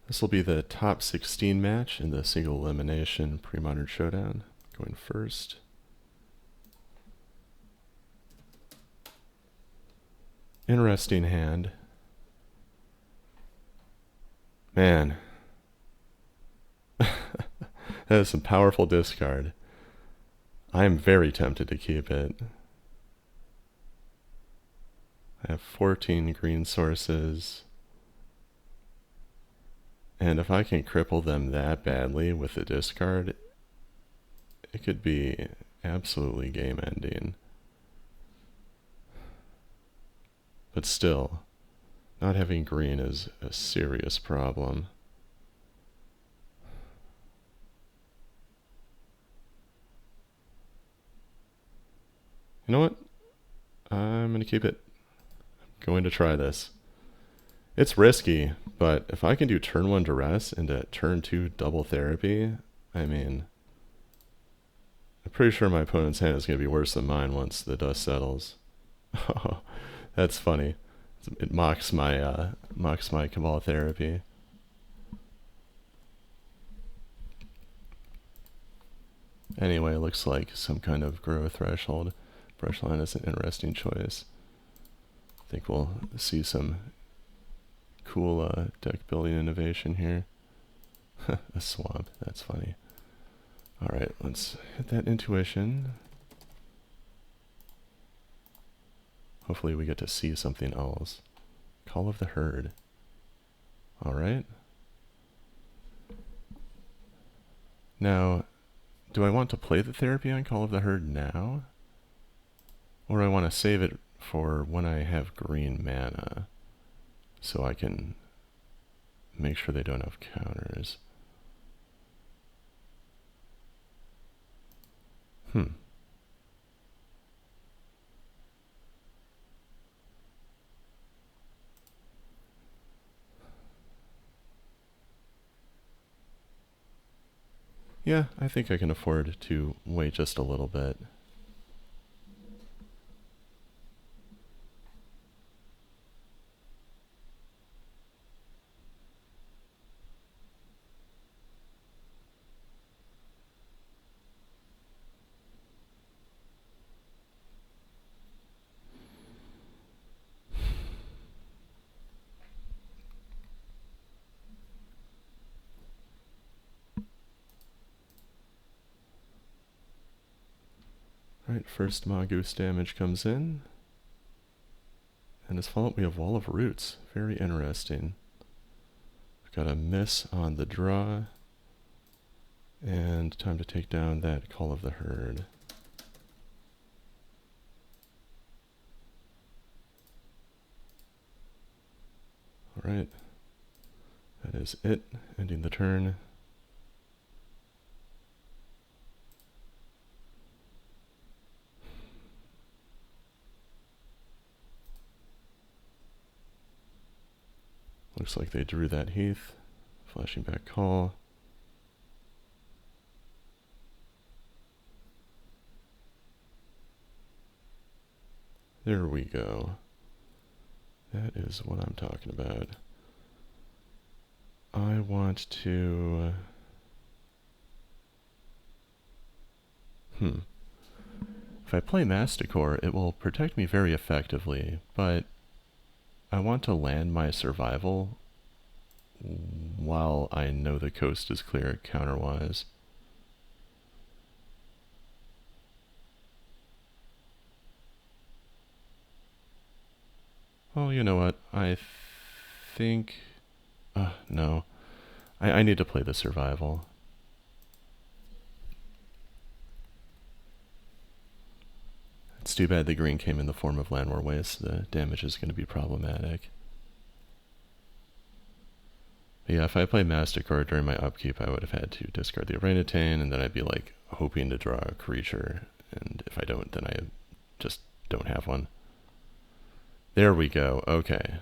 This will be the top 16 match in the single elimination Premodern Showdown. Going first. Interesting hand. Man. That is some powerful discard. I am very tempted to keep it. I have 14 green sources. And if I can cripple them that badly with the discard, it could be absolutely game ending. But still, not having green is a serious problem. You know what? I'm going to keep it. I'm going to try this. It's risky, but if I can do turn 1 duress into turn 2 double therapy, I mean, I'm pretty sure my opponent's hand is going to be worse than mine once the dust settles. Oh, that's funny. It mocks my Cabal therapy. Anyway, looks like some kind of grow threshold. Brushline is an interesting choice. I think we'll see some cool deck building innovation here. A swamp, that's funny. Alright, let's hit that intuition. Hopefully we get to see something else. Call of the Herd. Alright. Now, do I want to play the therapy on Call of the Herd now? Or I want to save it for when I have green mana, so I can make sure they don't have counters. Yeah, I think I can afford to wait just a little bit. Alright, first Mongoose damage comes in. And as follow-up we have Wall of Roots. Very interesting. We've got a miss on the draw. And time to take down that Call of the Herd. Alright. That is it. Ending the turn. Looks like they drew that Heath. Flashing back call. There we go. That is what I'm talking about. I want to... If I play Masticore, it will protect me very effectively, but I want to land my survival while I know the coast is clear counterwise. Well, you know what? I think... no. I need to play the survival. It's too bad the green came in the form of Land War Waste. The damage is going to be problematic. But yeah, if I play Masticore during my upkeep, I would have had to discard the Orangutan, and then I'd be like hoping to draw a creature, and if I don't, then I just don't have one. There we go. Okay.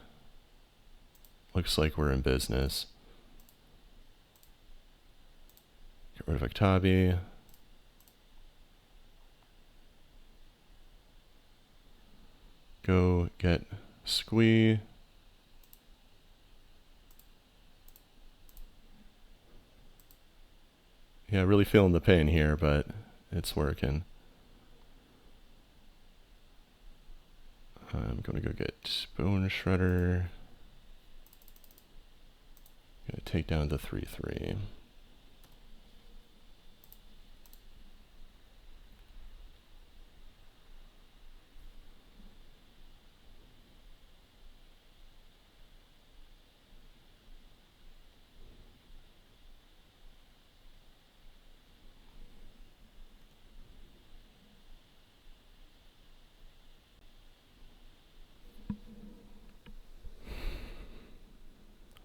Looks like we're in business. Get rid of Octavi. Go get Squee. Yeah, really feeling the pain here, but it's working. I'm going to go get Bone Shredder. Gonna take down the 3/3.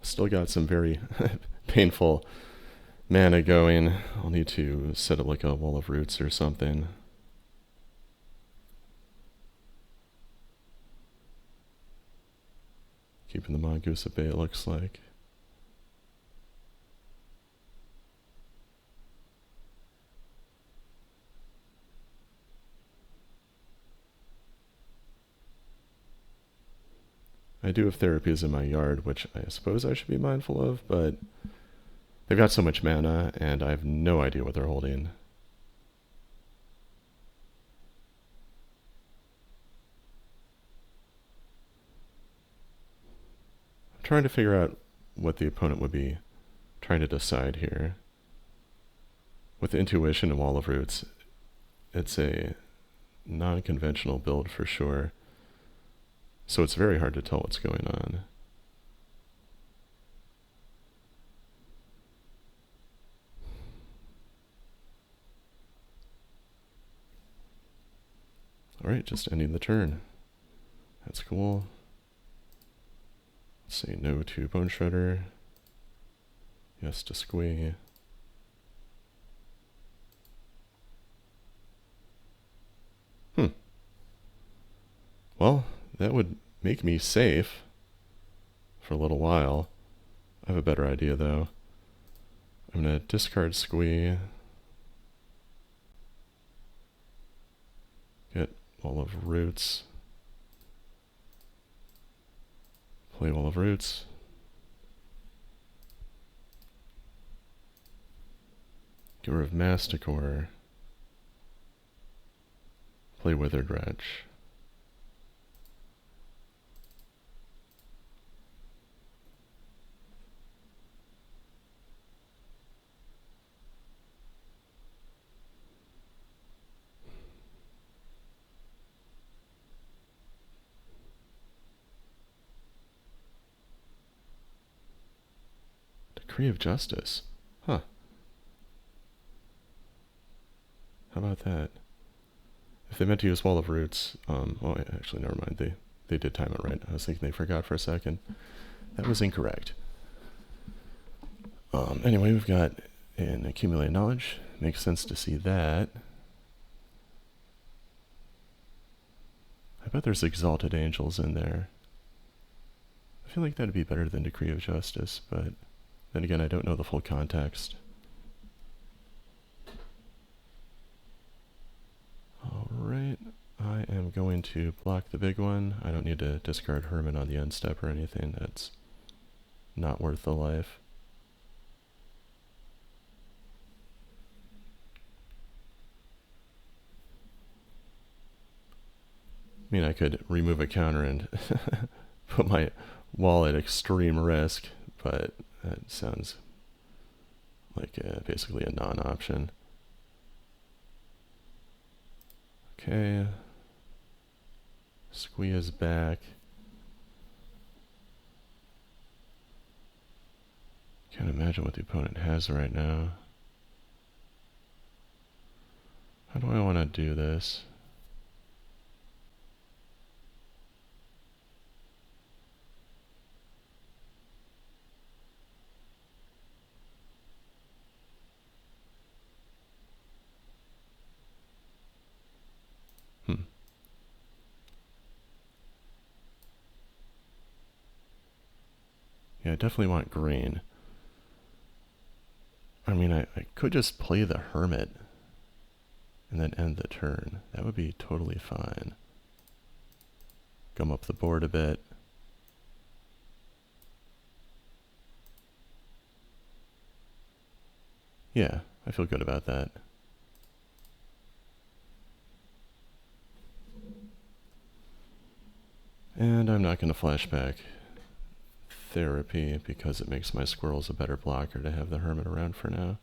Still got some very painful mana going. I'll need to set up like a Wall of Roots or something. Keeping the Mongoose at bay, it looks like. I do have therapies in my yard, which I suppose I should be mindful of, but they've got so much mana, and I have no idea what they're holding. I'm trying to figure out what the opponent would be trying to decide here. With Intuition and Wall of Roots, it's a non-conventional build for sure. So it's very hard to tell what's going on. Alright, just ending the turn. That's cool. Let's say no to Bone Shredder. Yes to Squee. Well, that would make me safe for a little while. I have a better idea though. I'm going to discard Squee. Get Wall of Roots. Play Wall of Roots. Get rid of Masticore. Play Withered Wretch. Decree of Justice. Huh. How about that? If they meant to use Wall of Roots, oh, actually, never mind. They did time it right. I was thinking they forgot for a second. That was incorrect. Anyway, we've got an Accumulate Knowledge. Makes sense to see that. I bet there's Exalted Angels in there. I feel like that'd be better than Decree of Justice, but then again, I don't know the full context. Alright, I am going to block the big one. I don't need to discard Hermit on the end step or anything. That's not worth the life. I mean, I could remove a counter and put my wall at extreme risk, but that sounds like basically a non-option. Okay. Squee is back. Can't imagine what the opponent has right now. How do I want to do this? Yeah, I definitely want green. I mean, I could just play the Hermit and then end the turn. That would be totally fine. Gum up the board a bit. Yeah, I feel good about that. And I'm not going to flashback Therapy because it makes my squirrels a better blocker to have the Hermit around for now.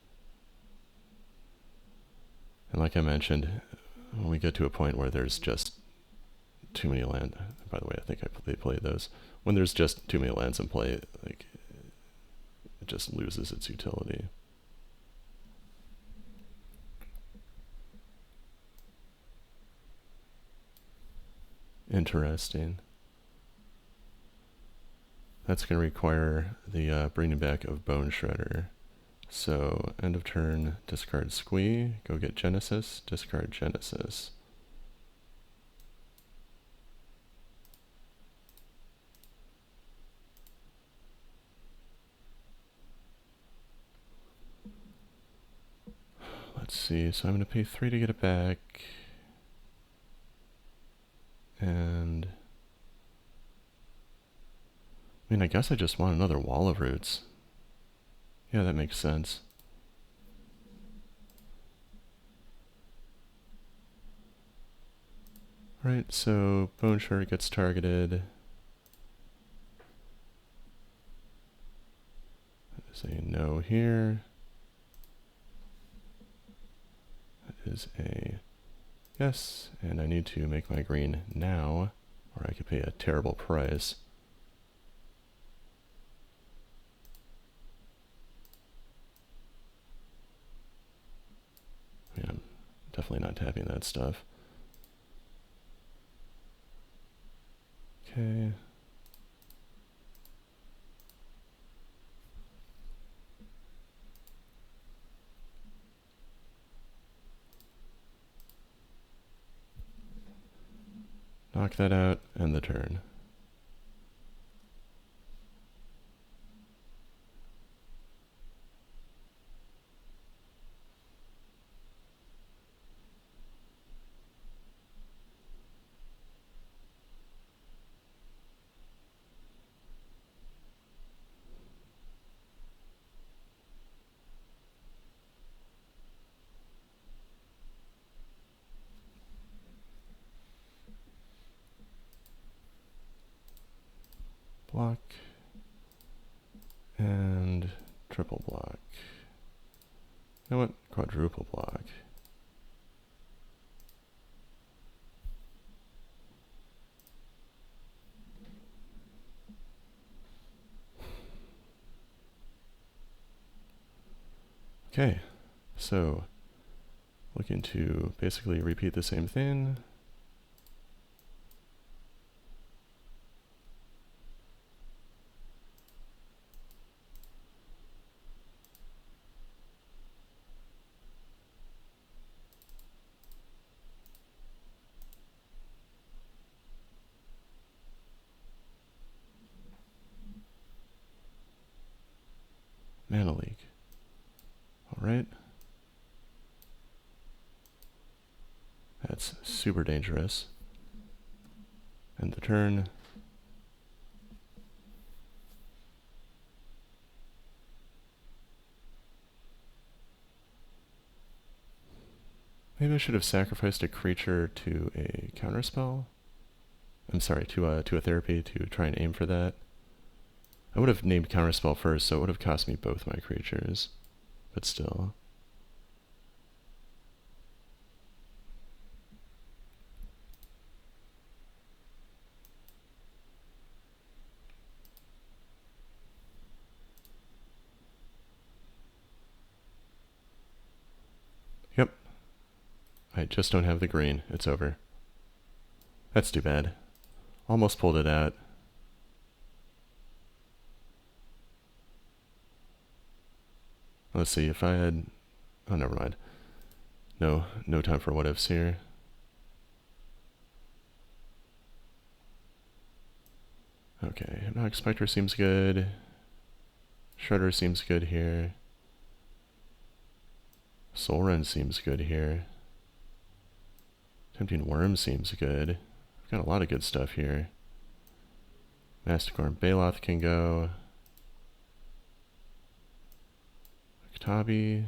And like I mentioned, when we get to a point where there's just too many land, by the way, I think they played those. When there's just too many lands in play, like, it just loses its utility. Interesting. That's going to require the bringing back of Bone Shredder. So, end of turn, discard Squee, go get Genesis, discard Genesis. Let's see, so I'm going to pay 3 to get it back. And I mean, I guess I just want another Wall of Roots. Yeah, that makes sense. Right, so Bone Shredder gets targeted. That is a no here. That is a yes, and I need to make my green now, or I could pay a terrible price. Yeah, I'm definitely not tapping that stuff. Okay. Knock that out, end the turn. Block. And triple block. You know what? Quadruple block. Okay, so looking to basically repeat the same thing. Mana Leak. Alright. That's super dangerous. End the turn. Maybe I should have sacrificed a creature to a counterspell. I'm sorry, to a therapy to try and aim for that. I would have named counterspell first, so it would have cost me both my creatures. But still. Yep. I just don't have the green. It's over. That's too bad. Almost pulled it out. Let's see, if I had... Oh, never mind. No time for what ifs here. Okay, Hypnotic Spectre seems good. Shredder seems good here. Soul Rend seems good here. Tempting Worm seems good. I've got a lot of good stuff here. Masticorn Baloth can go. Katabi.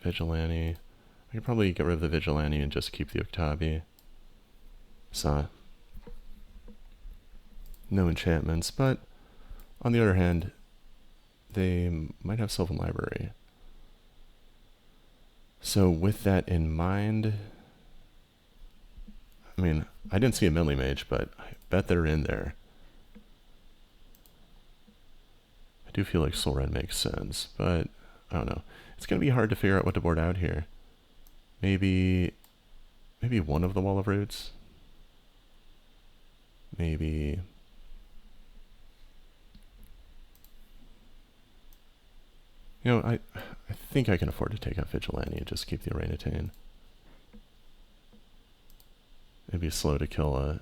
Vigilante. I could probably get rid of the Vigilante and just keep the Octavi. So, no enchantments, but on the other hand, they might have Sylvan Library. So with that in mind, I mean, I didn't see a Melee Mage, but I bet they're in there. I do feel like Soul Red makes sense, but I don't know. It's going to be hard to figure out what to board out here. Maybe one of the Wall of Roots. Maybe... You know, I think I can afford to take out Vigilante and just keep the Orangutan. It'd be slow to kill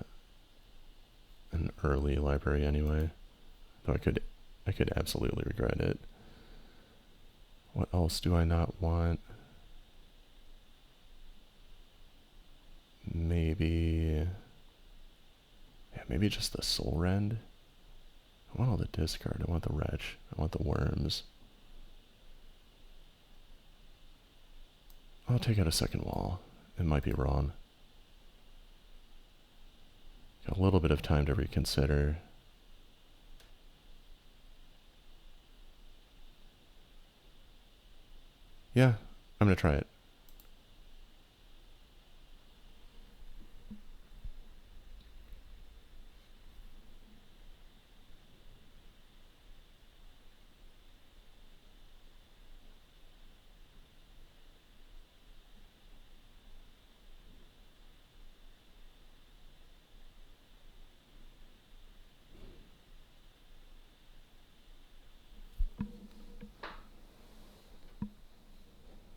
an early library anyway. Though I could absolutely regret it. What else do I not want? Maybe... Yeah, maybe just the Soul Rend. I want all the discard. I want the Wretch. I want the Worms. I'll take out a second wall. It might be wrong. Got a little bit of time to reconsider. Yeah, I'm gonna try it.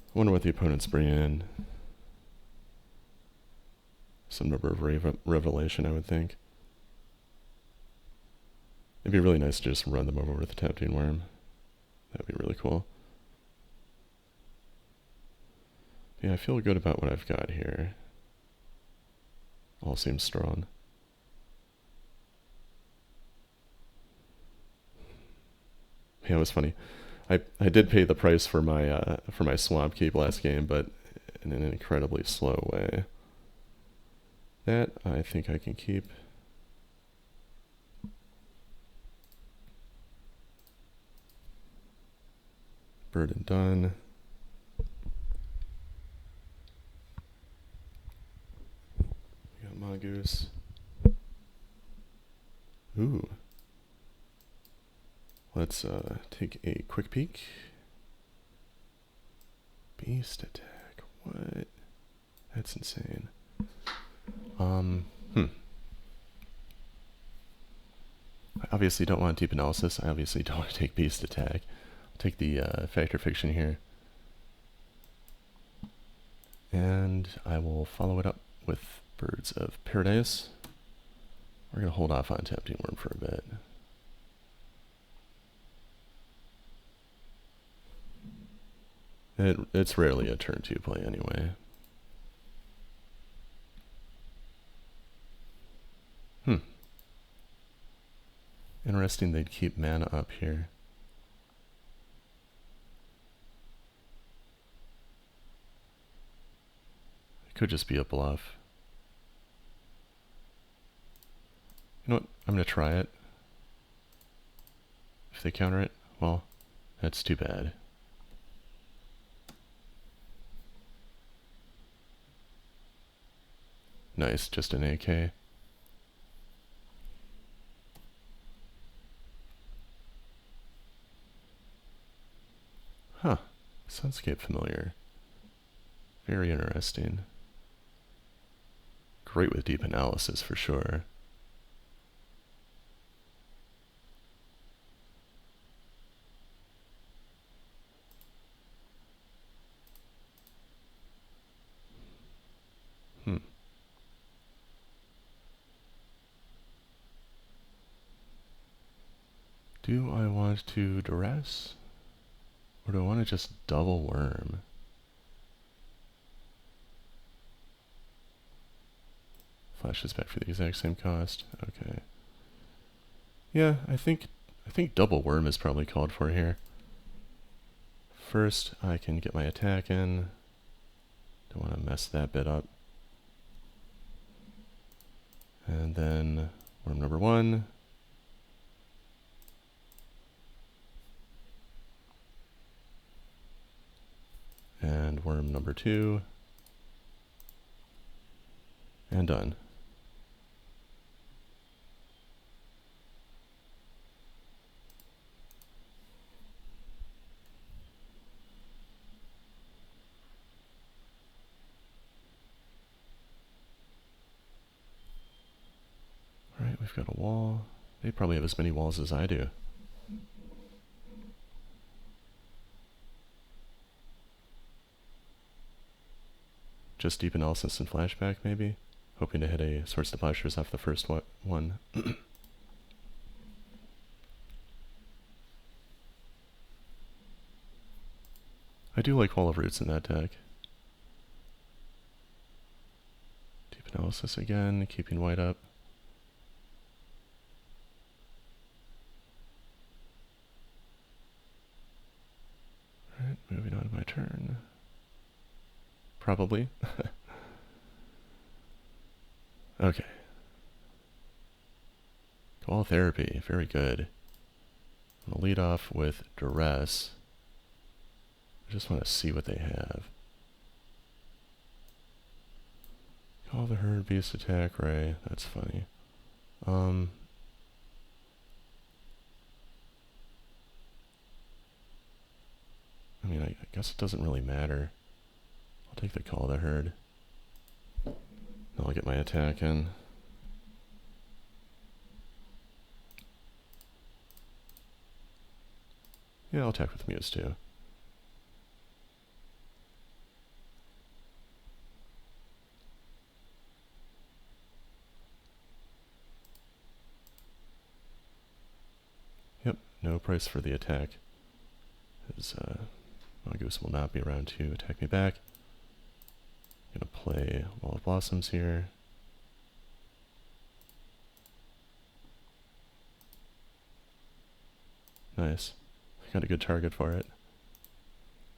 I wonder what the opponent's bringing in. Some number of Revelation, I would think. It'd be really nice to just run them over with a Tapped Worm. That'd be really cool. Yeah, I feel good about what I've got here. All seems strong. Yeah, it was funny. I did pay the price for my Swamp Keep last game, but in an incredibly slow way. That I think I can keep. Burden done. We got Mongoose. Ooh. Let's take a quick peek. Beast attack. What? That's insane. I obviously don't want deep analysis. I obviously don't want to take beast attack. I'll take the factor fiction here. And I will follow it up with Birds of Paradise. We're going to hold off on Tempting Worm for a bit. It's rarely a turn 2 play anyway. Interesting they'd keep mana up here. It could just be a bluff. You know what? I'm going to try it. If they counter it, well, that's too bad. Nice, just an AK. Huh, Sunscape familiar. Very interesting. Great with deep analysis for sure. Do I want to duress? Or do I want to just double worm? Flash this back for the exact same cost. Okay. Yeah, I think double worm is probably called for here. first I can get my attack in. Don't want to mess that bit up. And then worm number 1. And worm number 2. And done. Alright, we've got a wall. They probably have as many walls as I do. Just deep analysis and flashback, maybe? Hoping to hit a Swords to Plowshares off the first one. I do like Wall of Roots in that deck. Deep analysis again, keeping white up. Alright, moving on to my turn. Probably. Okay. Wall Therapy, very good. I'm going to lead off with Duress. I just want to see what they have. Call the Herd, Beast Attack, Ray. That's funny. I mean, I guess it doesn't really matter. I'll take the Call the Herd. I'll get my attack in. Yeah, I'll attack with Muse too. Yep, no price for the attack. Because Mongoose will not be around to attack me back. I'm gonna play Wall of Blossoms here. Nice. I got a good target for it.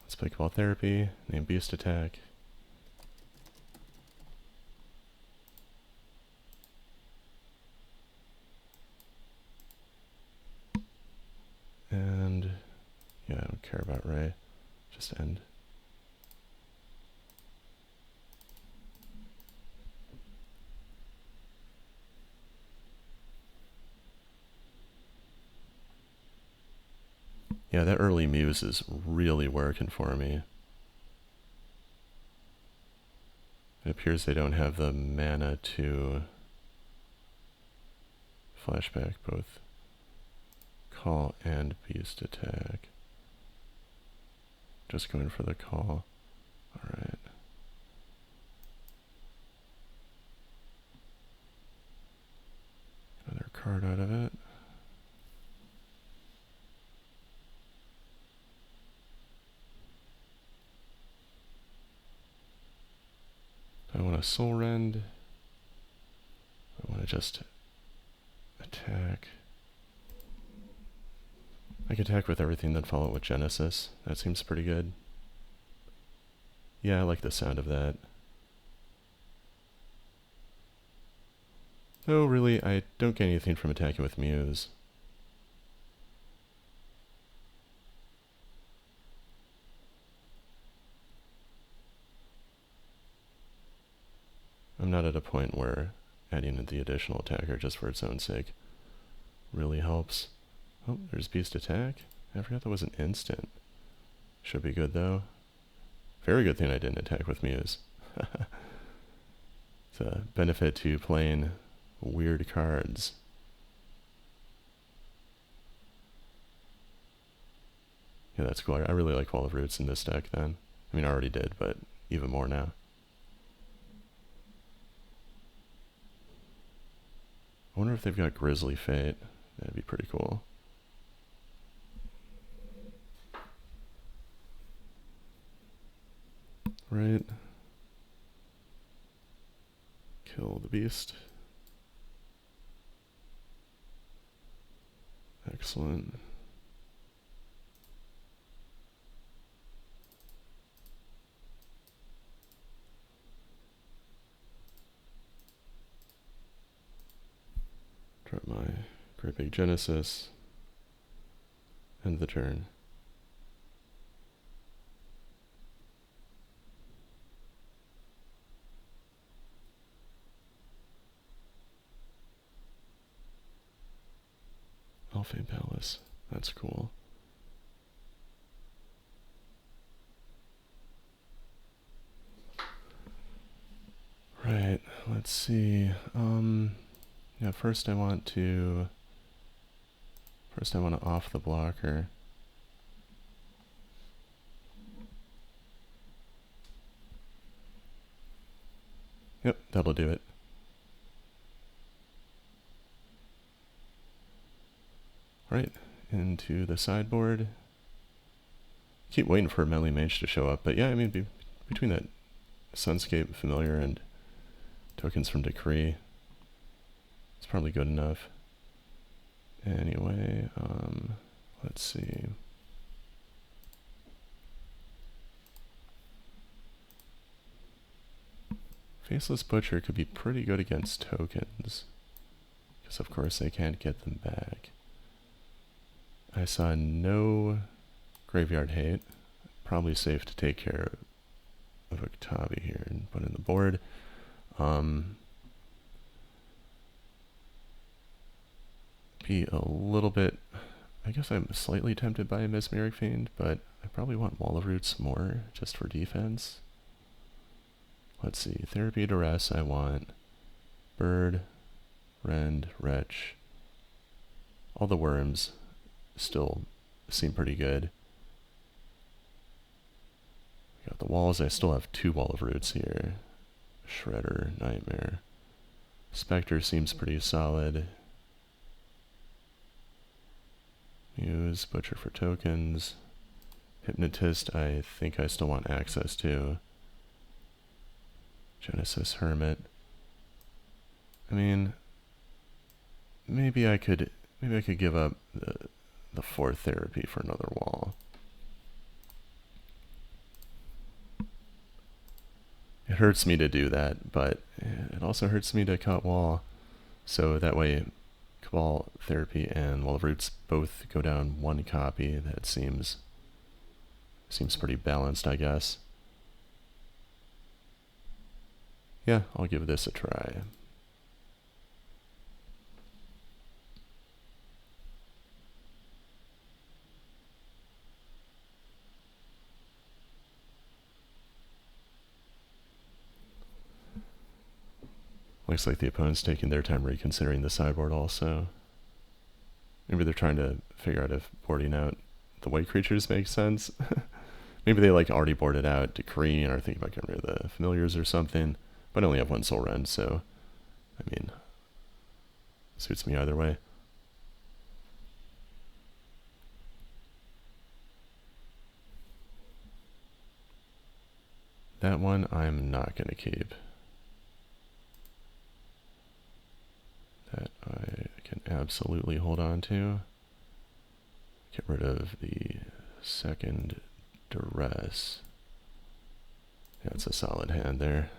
Let's play Cabal Therapy, name Beast Attack. And yeah, I don't care about Ray. Just end. Yeah, that early Muse is really working for me. It appears they don't have the mana to flashback both Call and Beast Attack. Just going for the Call. Alright. Another card out of it. I want to Soul Rend. I want to just attack. I can attack with everything, then follow it with Genesis. That seems pretty good. Yeah, I like the sound of that. Though really, I don't get anything from attacking with Muse. I'm not at a point where adding in the additional attacker just for its own sake really helps. Oh, there's Beast Attack. I forgot that was an instant. Should be good though. Very good thing I didn't attack with Muse. It's a benefit to playing weird cards. Yeah, that's cool. I really like Wall of Roots in this deck then. I mean, I already did, but even more now. I wonder if they've got Grizzly Fate. That'd be pretty cool. Right. Kill the beast. Excellent. Great Big Genesis. End the turn. Alpha Palace. That's cool. Right, let's see. Yeah, first I want to off the blocker. Yep, that'll do it. Right, into the sideboard. Keep waiting for a melee mage to show up, but yeah, I mean, between that Sunscape Familiar and tokens from Decree, it's probably good enough. Anyway, let's see. Faceless Butcher could be pretty good against tokens, because of course they can't get them back. I saw no graveyard hate. Probably safe to take care of Octavi here and put in the board. Be a little bit, I guess I'm slightly tempted by a Mesmeric Fiend, but I probably want Wall of Roots more just for defense. Let's see, Therapy, Duress, I want Bird, Rend, Wretch. All the worms still seem pretty good. Got the walls, I still have 2 Wall of Roots here. Shredder, Nightmare. Spectre seems pretty solid. Muse, Butcher for tokens. Hypnotist, I think I still want access to. Genesis Hermit. I mean, maybe I could give up the 4th therapy for another wall. It hurts me to do that, but it also hurts me to cut wall. So that way, Cabal, Therapy, and Wall of Roots both go down 1 copy. That seems pretty balanced, I guess. Yeah, I'll give this a try. Looks like the opponent's taking their time reconsidering the sideboard also. Maybe they're trying to figure out if boarding out the white creatures makes sense. Maybe they like already boarded out Decree and are thinking about getting rid of the familiars or something. But I only have 1 Soul Rend, so I mean, suits me either way. That one I'm not going to keep. That I can absolutely hold on to. Get rid of the 2nd Duress. Yeah, it's a solid hand there.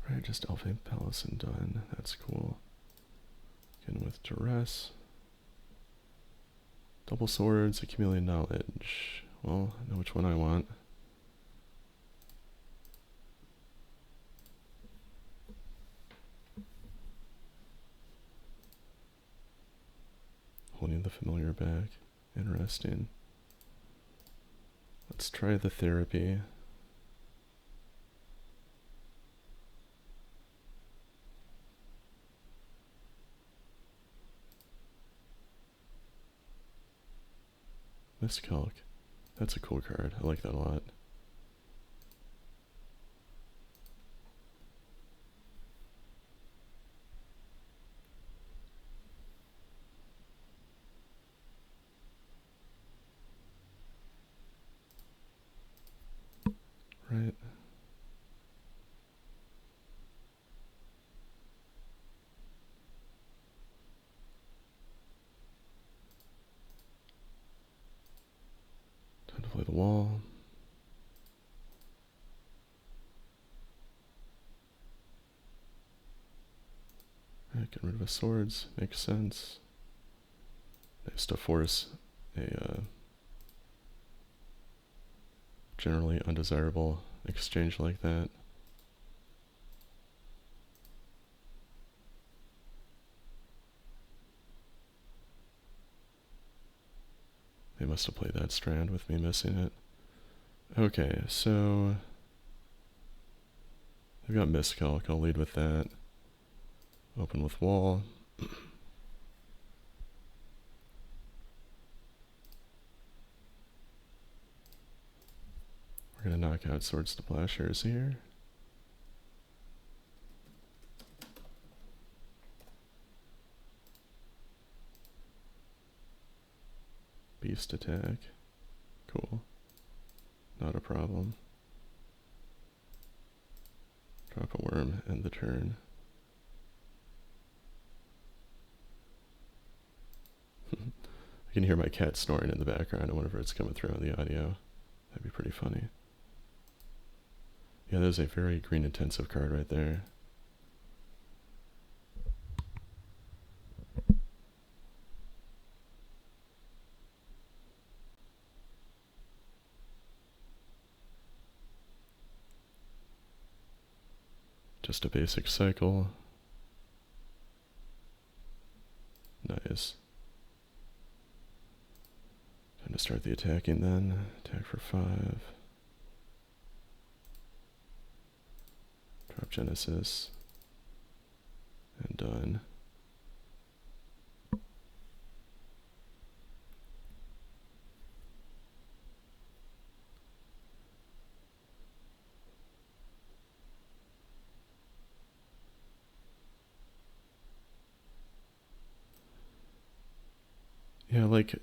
Right, just Alpha Palace and done. That's cool. Again with Duress. Double Swords, Accumulate Knowledge. Well, I know which one I want. Holding the familiar back. Interesting. Let's try the therapy. Miscalc. That's a cool card. I like that a lot. Right. the wall. Alright, get rid of the swords. Makes sense. Nice to force a generally undesirable exchange like that. They must have played that strand with me missing it. Okay, so they've got miscalc. I'll lead with that. Open with wall. We're going to knock out Swords to Plowshares here. Beast attack. Cool. Not a problem. Drop a worm, end the turn. I can hear my cat snoring in the background. I wonder if it's coming through on the audio. That'd be pretty funny. Yeah, there's a very green intensive card right there. Just a basic cycle. Nice. Time to start the attacking then. Attack for 5. Drop Genesis. And done. Yeah, I like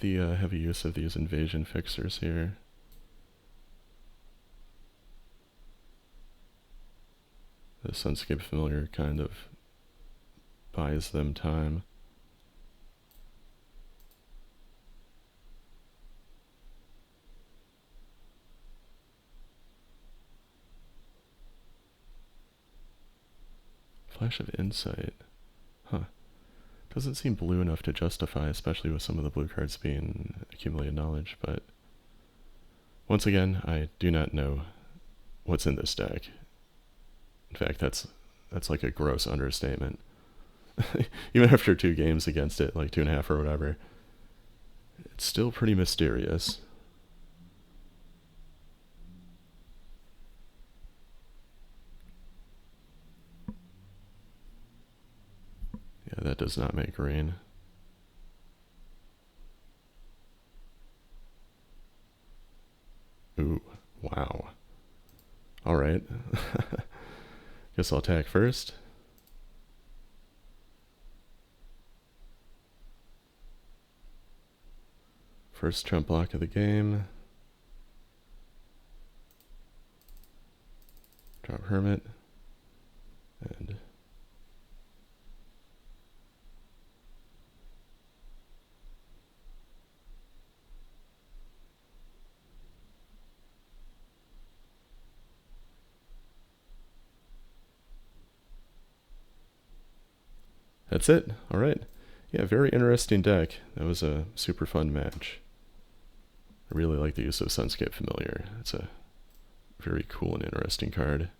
the heavy use of these invasion fixers here. The Sunscape Familiar kind of buys them time. Flash of Insight. Huh. Doesn't seem blue enough to justify, especially with some of the blue cards being accumulated knowledge, but once again, I do not know what's in this deck. In fact, that's like a gross understatement. Even after 2 games against it, like 2.5 or whatever, it's still pretty mysterious. Yeah, that does not make green. Ooh, wow. Alright. Guess I'll attack first. First trump block of the game. Drop Hermit. And that's it. All right. Yeah, very interesting deck. That was a super fun match. I really like the use of Sunscape Familiar. It's a very cool and interesting card.